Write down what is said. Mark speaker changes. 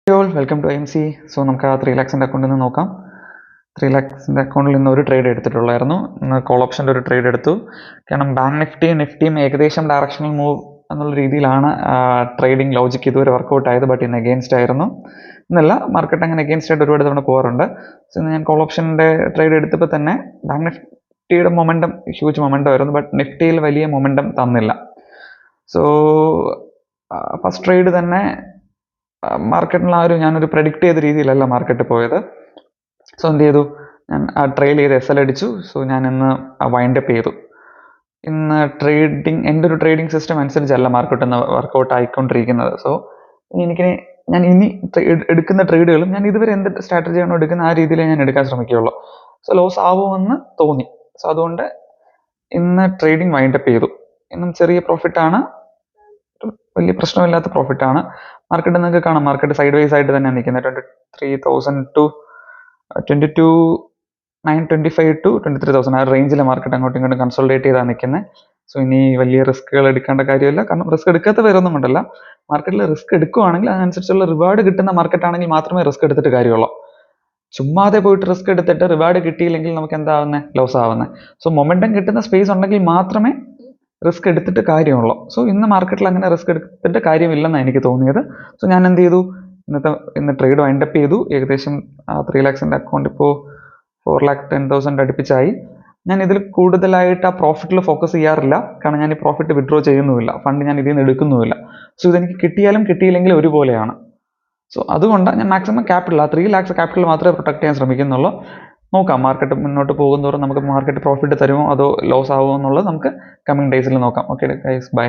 Speaker 1: Hey all, welcome to IMC. So നമുക്ക് ആ 3 lakhs അക്കൗണ്ടിൽ നിന്ന് നോക്കാം. 3 lakhs അക്കൗണ്ടിൽ നിന്ന് ഒരു ട്രേഡ് എടുത്തിട്ടുള്ളായിരുന്നു. കോൾ ഓപ്ഷൻ്റെ ഒരു ട്രേഡ് എടുത്തു. കാരണം ബാങ്ക് നിഫ്റ്റിയും ഏകദേശം ഡയറക്ഷണൽ മൂവ് എന്നുള്ള രീതിയിലാണ് ട്രേഡിംഗ് ലോജിക്ക് ഇതുവരെ വർക്കൗട്ട് ആയത്. ബട്ട് ഇന്ന് എഗെയിൻസ്റ്റ് ആയിരുന്നു. എന്നല്ല, മാർക്കറ്റ് അങ്ങനെ എഗെയിൻസ്റ്റ് ആയിട്ട് ഒരുപാട് തവണ പോകാറുണ്ട്. സോ ഇന്ന് ഞാൻ കോൾ ഓപ്ഷൻ്റെ ട്രേഡ് എടുത്തപ്പോൾ തന്നെ ബാങ്ക് നിഫ്റ്റിയുടെ മൊമെൻറ്റം ഹ്യൂജ് മൊമെൻറ്റം ആയിരുന്നു. ബട്ട് നിഫ്റ്റിയിൽ വലിയ മൊമെൻറ്റം തന്നില്ല. സോ ഫസ്റ്റ് ട്രേഡ് തന്നെ മാർക്കറ്റിൽ ഞാനൊരു പ്രഡിക്റ്റ് ചെയ്ത രീതിയിലല്ല മാർക്കറ്റ് പോയത്. സോ എന്ത് ചെയ്തു, ഞാൻ ട്രെയിൽ ചെയ്ത് SL അടിച്ചു. സോ ഞാൻ ഇന്ന് വൈൻഡപ്പ് ചെയ്തു. ഇന്ന് എൻ്റെ ഒരു ട്രേഡിംഗ് സിസ്റ്റം അനുസരിച്ചല്ല മാർക്കറ്റ് ഇന്ന് വർക്കൗട്ട് ആയിക്കൊണ്ടിരിക്കുന്നത്. സോ ഞാൻ ഇനി എടുക്കുന്ന ട്രേഡുകളും ഞാൻ ഇതുവരെ എന്ത് സ്ട്രാറ്റജിയാണോ എടുക്കുന്നത് ആ രീതിയിൽ ഞാൻ എടുക്കാൻ ശ്രമിക്കുകയുള്ളൂ. സോ ലോസ് ആവുമെന്ന് തോന്നി. സോ അതുകൊണ്ട് ഇന്ന് ട്രേഡിംഗ് വൈൻഡപ്പ് ചെയ്തു. ഇന്നും ചെറിയ പ്രോഫിറ്റാണ്, വലിയ പ്രശ്നമില്ലാത്ത പ്രോഫിറ്റാണ്. മാർക്കറ്റ് നിങ്ങൾക്ക് കാണാം, മാർക്കറ്റ് സൈഡ് വൈസ് ആയിട്ട് തന്നെ നിൽക്കുന്നത്. 23,000 to 22,925 to 23,000 ആ റേഞ്ചിൽ മാർക്കറ്റ് അങ്ങോട്ടും ഇങ്ങോട്ടും കൺസോൾട്ടേറ്റ് ചെയ്താണ് നിൽക്കുന്നത്. സോ ഇനി വലിയ റിസ്കുകൾ എടുക്കേണ്ട കാര്യമില്ല. കാരണം റിസ്ക് എടുക്കാത്ത വേറൊന്നും ഉണ്ടല്ല, മാർക്കറ്റിൽ റിസ്ക് എടുക്കുവാണെങ്കിൽ അതിനനുസരിച്ചുള്ള റിവാർഡ് കിട്ടുന്ന മാർക്കറ്റ് ആണെങ്കിൽ മാത്രമേ റിസ്ക് എടുത്തിട്ട് കാര്യമുള്ളൂ. ചുമ്മാതെ പോയിട്ട് റിസ്ക് എടുത്തിട്ട് റിവാർഡ് കിട്ടിയില്ലെങ്കിൽ നമുക്ക് എന്താവുന്നത്, ലോസ് ആവുന്നത്. സോ മൊമെൻറ്റം കിട്ടുന്ന സ്പേസ് ഉണ്ടെങ്കിൽ മാത്രമേ റിസ്ക് എടുത്തിട്ട് കാര്യമുള്ളൂ. സോ ഇന്ന് മാർക്കറ്റിൽ അങ്ങനെ റിസ്ക് എടുത്തിട്ട് കാര്യമില്ലെന്നാണ് എനിക്ക് തോന്നിയത്. സോ ഞാൻ എന്ത് ചെയ്തു, ഇന്ന് ട്രേഡ് വൈൻഡപ്പ് ചെയ്തു. ഏകദേശം 3 lakhs അക്കൗണ്ട് ഇപ്പോൾ 4,10,000 അടുപ്പിച്ചായി. ഞാൻ ഇതിൽ കൂടുതലായിട്ട് ആ പ്രോഫിറ്റിൽ ഫോക്കസ് ചെയ്യാറില്ല. കാരണം ഞാൻ ഈ പ്രോഫിറ്റ് വിഡ്രോ ചെയ്യുന്നുമില്ല, ഫണ്ട് ഞാൻ ഇതിൽ നിന്ന് എടുക്കുന്നുമില്ല. സോ ഇതെനിക്ക് കിട്ടിയാലും കിട്ടിയില്ലെങ്കിലും ഒരുപോലെയാണ്. സോ അതുകൊണ്ട് ഞാൻ മാക്സിമം ക്യാപിറ്റൽ 3 lakhs ക്യാപിറ്റൽ മാത്രമേ പ്രൊട്ടക്ട് ചെയ്യാൻ ശ്രമിക്കുന്നുള്ളൂ. നോക്കാം, മാർക്കറ്റ് മുന്നോട്ട് പോകുന്നതോറും നമുക്ക് മാർക്കറ്റ് പ്രോഫിറ്റ് തരുമോ അതോ ലോസ് ആവുമോ എന്നുള്ളത് നമുക്ക് കമ്മിങ് ഡേയ്സിൽ നോക്കാം. Okay guys, by.